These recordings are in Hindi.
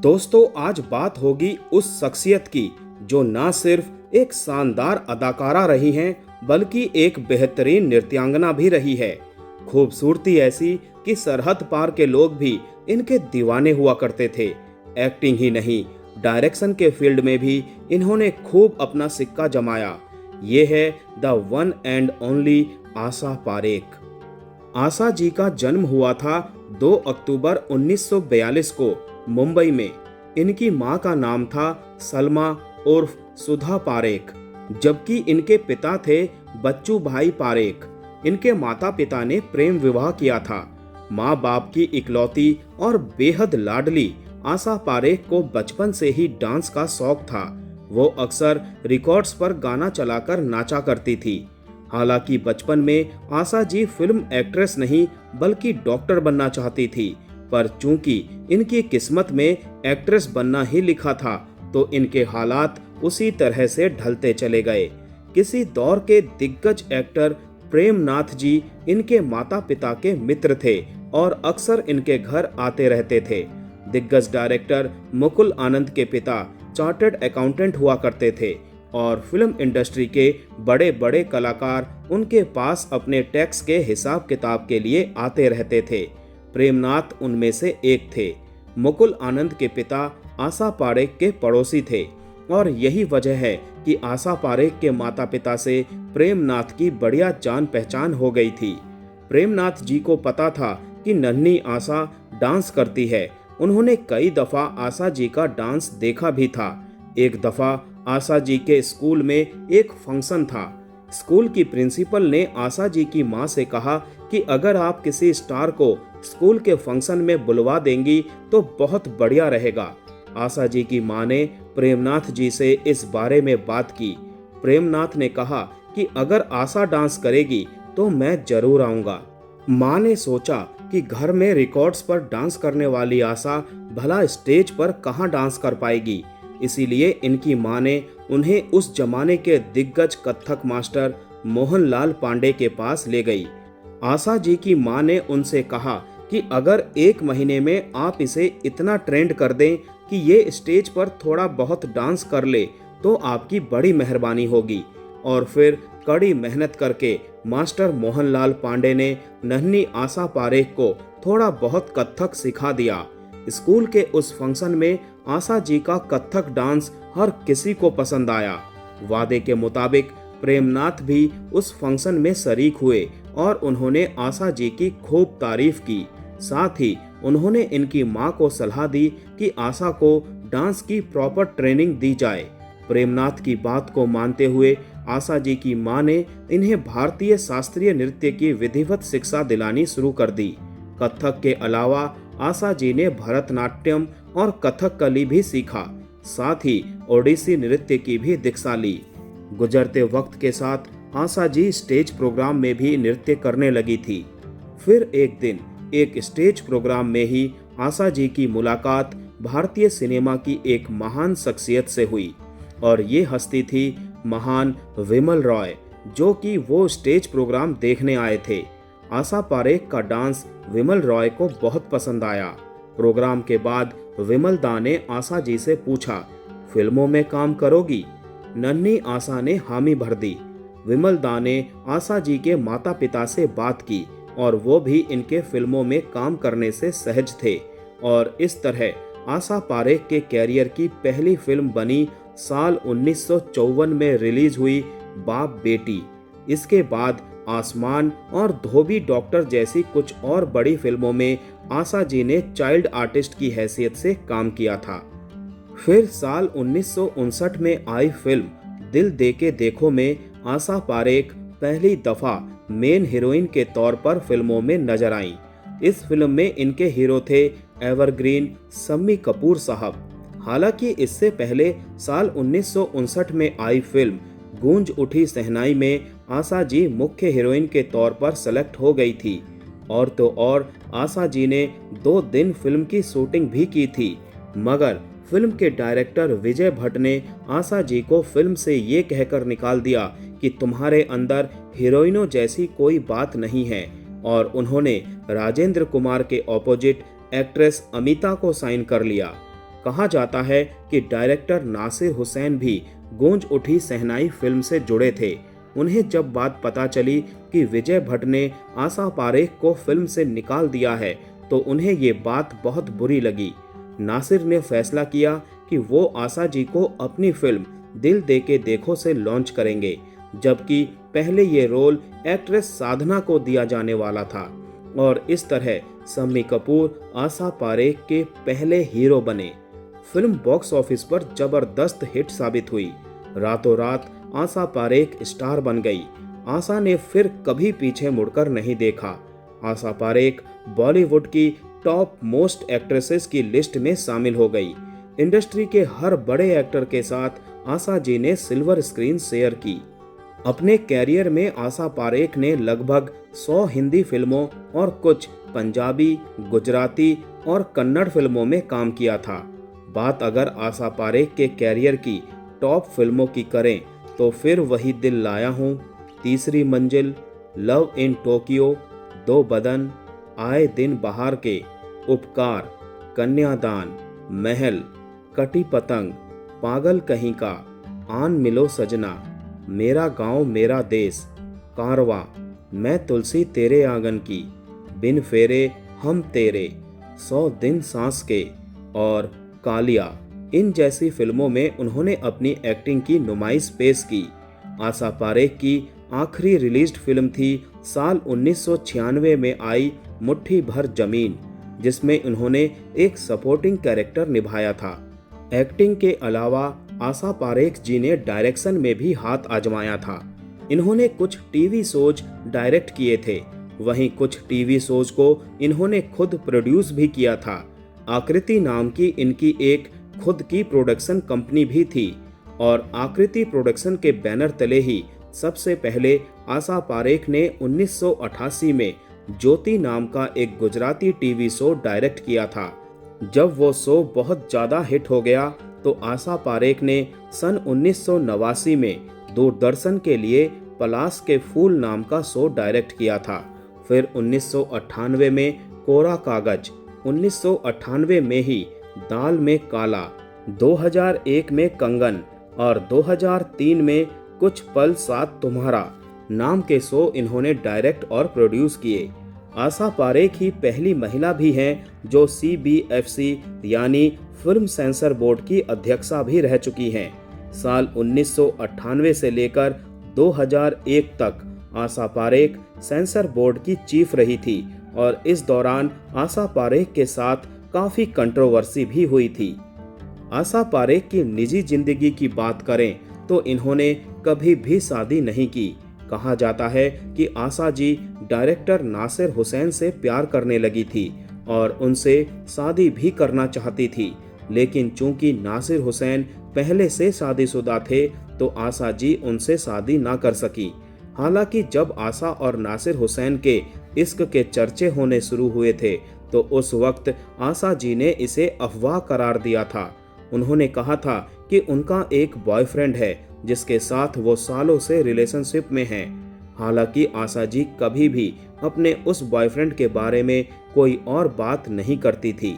दोस्तों, आज बात होगी उस शख्सियत की जो ना सिर्फ एक शानदार अदाकारा रही हैं बल्कि एक बेहतरीन नृत्यांगना भी रही है। खूबसूरती ऐसी कि सरहद पार के लोग भी इनके दीवाने हुआ करते थे। एक्टिंग ही नहीं, डायरेक्शन के फील्ड में भी इन्होंने खूब अपना सिक्का जमाया। ये है the one and only Asha Parekh. Asha ji का जन्म हुआ था 2 अक्टूबर 1942 को मुंबई में। इनकी मां का नाम था सलमा उर्फ सुधा पारेख, जबकि इनके पिता थे बच्चू भाई पारेख। इनके माता पिता ने प्रेम विवाह किया था। माँ बाप की इकलौती और बेहद लाडली आशा पारेख को बचपन से ही डांस का शौक था। वो अक्सर रिकॉर्ड्स पर गाना चलाकर नाचा करती थी। हालांकि बचपन में आशा जी फिल्म एक्ट्रेस नहीं बल्कि डॉक्टर बनना चाहती थी, पर चूंकि इनकी किस्मत में एक्ट्रेस बनना ही लिखा था तो इनके हालात उसी तरह से ढलते चले गए। किसी दौर के दिग्गज एक्टर प्रेमनाथ जी इनके माता पिता के मित्र थे और अक्सर इनके घर आते रहते थे। दिग्गज डायरेक्टर मुकुल आनंद के पिता चार्टर्ड अकाउंटेंट हुआ करते थे और फिल्म इंडस्ट्री के बड़े बड़े कलाकार उनके पास अपने टैक्स के हिसाब किताब के लिए आते रहते थे। प्रेमनाथ उनमें से एक थे। मुकुल आनंद के पिता आशा पारेख के पड़ोसी थे और यही वजह है कि आशा पारेख के माता पिता से प्रेमनाथ की बढ़िया जान पहचान हो गई थी। प्रेमनाथ जी को पता था कि नन्ही आशा डांस करती है। उन्होंने कई दफा आशा जी का डांस देखा भी था। एक दफा आशा जी के स्कूल में एक फंक्शन था। स्कूल की प्रिंसिपल ने आशा जी की मां से कहा कि अगर आप किसी स्टार को स्कूल के फंक्शन में बुलवा देंगी तो बहुत बढ़िया रहेगा। आशा जी की मां ने प्रेमनाथ जी से इस बारे में बात की। प्रेमनाथ ने कहा कि अगर आशा डांस करेगी तो मैं जरूर आऊंगा। मां ने सोचा कि घर में रिकॉर्ड्स पर डांस करने वाली आशा भला स्टेज पर कहां डांस कर पाएगी। इसीलिए इनकी मां ने उन्हें उस जमाने के दिग्गज कथक मास्टर मोहनलाल पांडे के पास ले गई। आशा जी की मां ने उनसे कहा कि अगर 1 महीने में आप इसे इतना ट्रेंड कर दें कि ये स्टेज पर थोड़ा बहुत डांस कर ले तो आपकी बड़ी मेहरबानी होगी। और फिर कड़ी मेहनत करके मास्टर मोहनलाल पांडे ने नन्ही आशा पारेख को थोड़ा बहुत कथक सिखा दिया। स्कूल के उस फंक्शन में आशा जी का कथक डांस हर किसी को पसंद आया। वादे के मुताबिक प्रेमनाथ भी उस फंक्शन में शरीक हुए और उन्होंने आशा जी की खूब तारीफ की। साथ ही उन्होंने इनकी मां को सलाह दी कि आशा को डांस की प्रॉपर ट्रेनिंग दी जाए। प्रेमनाथ की बात को मानते हुए आशा जी की मां ने इन्हें भारतीय शास्त्रीय नृत्य की विधिवत शिक्षा दिलानी शुरू कर दी। कथक के अलावा आशा जी ने भरतनाट्यम और कथकली भी सीखा। साथ ही ओडिसी नृत्य की भी दीक्षा ली। गुजरते वक्त के साथ आशा जी स्टेज प्रोग्राम में भी नृत्य करने लगी थी। फिर एक दिन एक स्टेज प्रोग्राम में ही आशा जी की मुलाकात भारतीय सिनेमा की एक महान शख्सियत से हुई और ये हस्ती थी महान विमल रॉय, जो कि वो स्टेज प्रोग्राम देखने आए थे। आशा पारेख का डांस विमल रॉय को बहुत पसंद आया। प्रोग्राम के बाद विमल दा ने आशा जी से पूछा, फिल्मों में काम करोगी? नन्ही आशा ने हामी भर दी। विमल दा ने आशा जी के माता पिता से बात की और वो भी इनके फिल्मों में काम करने से सहज थे और इस तरह आशा पारेख के कैरियर की पहली फिल्म बनी साल 1954 में रिलीज हुई बाप बेटी। इसके बाद आसमान और धोबी डॉक्टर जैसी कुछ और बड़ी फिल्मों में आशा जी ने चाइल्ड आर्टिस्ट की हैसियत से काम किया था। फिर साल 1959 में आई फिल्म दिल दे के देखो में आशा पारेख पहली दफा मेन हीरोइन के तौर पर फिल्मों में नजर आईं। इस फिल्म में इनके हीरो थे एवरग्रीन शम्मी कपूर साहब। हालांकि इससे पहले साल 1959 में आई फिल्म गूंज उठी सहनाई में आशा जी मुख्य हीरोइन के तौर पर सेलेक्ट हो गई थी। और तो और आशा जी ने 2 दिन फिल्म की शूटिंग भी की थी, मगर फिल्म के डायरेक्टर विजय भट्ट ने आशा जी को फिल्म से ये कहकर निकाल दिया कि तुम्हारे अंदर हीरोइनों जैसी कोई बात नहीं है और उन्होंने राजेंद्र कुमार के ऑपोजिट एक्ट्रेस अमिता को साइन कर लिया। कहा जाता है कि डायरेक्टर नासिर हुसैन भी गूंज उठी शहनाई फिल्म से जुड़े थे। उन्हें जब बात पता चली कि विजय भट्ट ने आशा पारेख को फिल्म से निकाल दिया है तो उन्हें ये बात बहुत बुरी लगी। नासिर ने फैसला किया कि वो आशा जी को अपनी फिल्म दिल दे के देखो से लॉन्च करेंगे, जबकि पहले ये रोल एक्ट्रेस साधना को दिया जाने वाला था। और इस तरह शम्मी कपूर आशा पारेख के पहले हीरो बने। फिल्म बॉक्स ऑफिस पर जबरदस्त हिट साबित हुई। रातों रात आशा पारेख स्टार बन गई। आशा ने फिर कभी पीछे मुड़कर नहीं देखा। आशा पारेख बॉलीवुड की टॉप मोस्ट एक्ट्रेसेस की लिस्ट में शामिल हो गई। इंडस्ट्री के हर बड़े एक्टर के साथ आशा जी ने सिल्वर स्क्रीन शेयर की। अपने कैरियर में आशा पारेख ने लगभग 100 हिंदी फिल्मों और कुछ पंजाबी, गुजराती और कन्नड़ फिल्मों में काम किया था। बात अगर आशा पारेख के कैरियर की टॉप फिल्मों की करें तो फिर वही दिल लाया हूँ, तीसरी मंजिल, लव इन टोक्यो, दो बदन, आए दिन बहार के, उपकार, कन्यादान, महल, कटी पतंग, पागल कहीं का, आन मिलो सजना, मेरा गांव मेरा देश, कारवां, मैं तुलसी तेरे आंगन की, बिन फेरे हम तेरे, 100 दिन सांस के और कालिया, इन जैसी फिल्मों में उन्होंने अपनी एक्टिंग की नुमाइश पेश की। आशा पारेख की आखिरी रिलीज्ड फिल्म थी साल 1996 में आई मुट्ठी भर जमीन, जिसमें उन्होंने एक सपोर्टिंग कैरेक्टर निभाया था। एक्टिंग के अलावा आशा पारेख जी ने डायरेक्शन में भी हाथ आजमाया था। इन्होंने कुछ टीवी शोज डायरेक्ट किए थे, वहीं कुछ टीवी शोज को इन्होंने खुद प्रोड्यूस भी किया था। आकृति नाम की इनकी एक खुद की प्रोडक्शन कंपनी भी थी और आकृति प्रोडक्शन के बैनर तले ही सबसे पहले आशा पारेख ने 1988 में ज्योति नाम का एक गुजराती टीवी शो डायरेक्ट किया था। जब वो शो बहुत ज़्यादा हिट हो गया तो आशा पारेख ने सन 1989 में दूरदर्शन के लिए पलाश के फूल नाम का शो डायरेक्ट किया था। फिर 1998 में कोरा कागज, 1998 में ही दाल में काला, 2001 में कंगन और 2003 में कुछ पल साथ तुम्हारा नाम के शो इन्होंने डायरेक्ट और प्रोड्यूस किए। आशा पारेख ही पहली महिला भी हैं जो CBFC यानी फिल्म सेंसर बोर्ड की अध्यक्षा भी रह चुकी हैं। साल 1998 से लेकर 2001 तक आशा पारेख सेंसर बोर्ड की चीफ रही थी और इस दौरान आशा पारेख के साथ काफी कंट्रोवर्सी भी हुई थी। आशा पारेख की निजी जिंदगी की बात करें तो इन्होंने कभी भी शादी नहीं की। कहा जाता है कि आशा जी डायरेक्टर नासिर हुसैन से प्यार करने लगी थी और उनसे शादी भी करना चाहती थी, लेकिन चूंकि नासिर हुसैन पहले से शादीशुदा थे तो आशा जी उनसे शादी ना कर सकी। हालांकि जब आशा और नासिर हुसैन के इश्क के चर्चे होने शुरू हुए थे तो उस वक्त आशा जी ने इसे अफवाह करार दिया था। उन्होंने कहा था कि उनका एक बॉयफ्रेंड है जिसके साथ वो सालों से रिलेशनशिप में हैं। हालांकि आशा जी कभी भी अपने उस बॉयफ्रेंड के बारे में कोई और बात नहीं करती थी।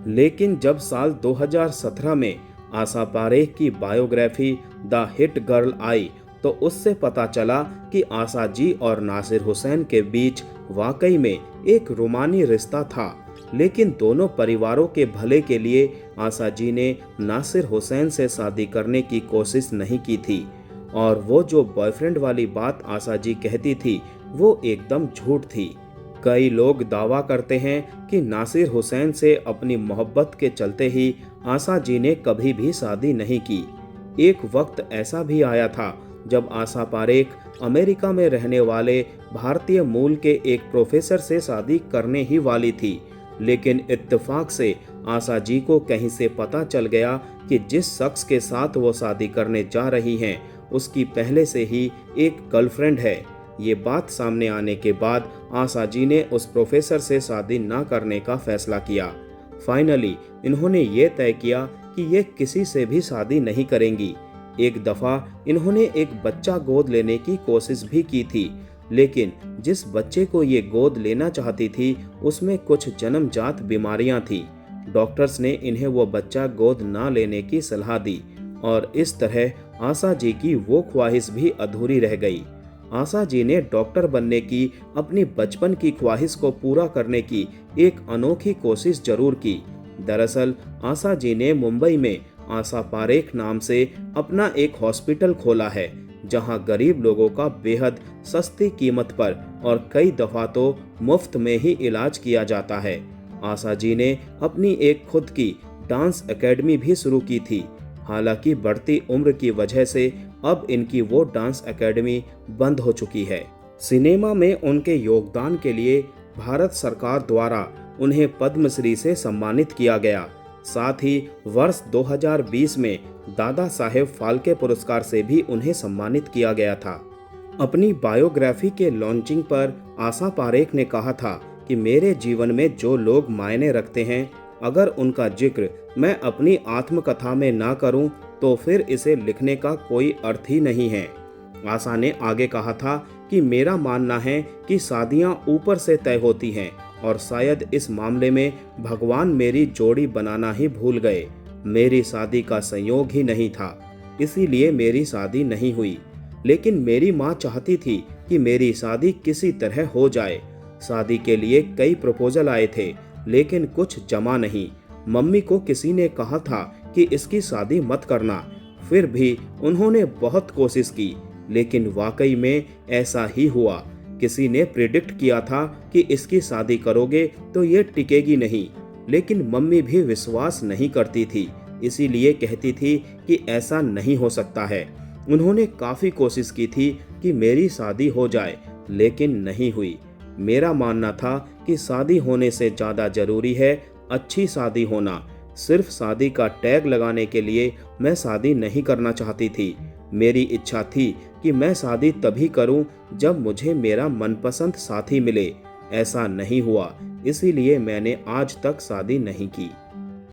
लेकिन जब साल 2017 में आशा पारेख की biography the hit girl I तो उससे पता चला कि आशा जी और नासिर हुसैन के बीच वाकई में एक रूमानी रिश्ता था। लेकिन दोनों परिवारों के भले के लिए आशा जी ने नासिर हुसैन से शादी करने की कोशिश नहीं की थी और वो जो बॉयफ्रेंड वाली बात आशा जी कहती थी वो एकदम झूठ थी। कई लोग दावा करते हैं कि नासिर हुसैन से अपनी मोहब्बत के चलते ही आशा जी ने कभी भी शादी नहीं की। एक वक्त ऐसा भी आया था जब आशा पारेख अमेरिका में रहने वाले भारतीय मूल के एक प्रोफेसर से शादी करने ही वाली थी, लेकिन इत्तेफाक से आशा जी को कहीं से पता चल गया कि जिस शख्स के साथ वो शादी करने जा रही हैं उसकी पहले से ही एक गर्लफ्रेंड है। ये बात सामने आने के बाद आशा जी ने उस प्रोफेसर से शादी ना करने का फैसला किया। फाइनली इन्होंने ये तय किया कि ये किसी से भी शादी नहीं करेंगी। एक दफ़ा इन्होंने एक बच्चा गोद लेने की कोशिश भी की थी, लेकिन जिस बच्चे को ये गोद लेना चाहती थी उसमें कुछ जन्मजात बीमारियां थी, डॉक्टर्स ने इन्हें वो बच्चा गोद ना लेने की सलाह दी और इस तरह आशा जी की वो ख्वाहिश भी अधूरी रह गई। आशा जी ने डॉक्टर बनने की अपनी बचपन की ख्वाहिश को पूरा करने की एक अनोखी कोशिश जरूर की। दरअसल आशा जी ने मुंबई में आशा पारेख नाम से अपना एक हॉस्पिटल खोला है, जहां गरीब लोगों का बेहद सस्ती कीमत पर और कई दफा तो मुफ्त में ही इलाज किया जाता है। आशा जी ने अपनी एक खुद की डांस एकेडमी भी शुरू की थी। हालांकि बढ़ती उम्र की वजह से अब इनकी वो डांस एकेडमी बंद हो चुकी है। सिनेमा में उनके योगदान के लिए भारत सरकार द्वारा उन्हें पद्मश्री से सम्मानित किया गया। साथ ही वर्ष 2020 में दादा साहेब फाल्के पुरस्कार से भी उन्हें सम्मानित किया गया था। अपनी बायोग्राफी के लॉन्चिंग पर आशा पारेख ने कहा था कि मेरे जीवन में जो लोग मायने रखते हैं, अगर उनका जिक्र मैं अपनी आत्मकथा में ना करूं तो फिर इसे लिखने का कोई अर्थ ही नहीं है। आशा ने आगे कहा था कि मेरा मानना है कि शादियां ऊपर से तय होती हैं और शायद इस मामले में भगवान मेरी जोड़ी बनाना ही भूल गए। मेरी शादी का संयोग ही नहीं था, इसीलिए मेरी शादी नहीं हुई। लेकिन मेरी माँ चाहती थी कि मेरी शादी किसी तरह हो जाए। शादी के लिए कई प्रपोजल आए थे, लेकिन कुछ जमा नहीं। मम्मी को किसी ने कहा था कि इसकी शादी मत करना, फिर भी उन्होंने बहुत कोशिश की, लेकिन वाकई में ऐसा ही हुआ। किसी ने प्रिडिक्ट किया था कि इसकी शादी करोगे तो ये टिकेगी नहीं, लेकिन मम्मी भी विश्वास नहीं करती थी, इसीलिए कहती थी कि ऐसा नहीं हो सकता है। उन्होंने काफी कोशिश की थी कि मेरी शादी हो जाए, लेकिन नहीं हुई। मेरा मानना था कि शादी होने से ज्यादा जरूरी है अच्छी शादी होना। सिर्फ शादी का टैग लगाने के लिए मैं शादी नहीं करना चाहती थी। मेरी इच्छा थी कि मैं शादी तभी करूं जब मुझे मेरा मनपसंद साथी मिले। ऐसा नहीं हुआ, इसीलिए मैंने आज तक शादी नहीं की।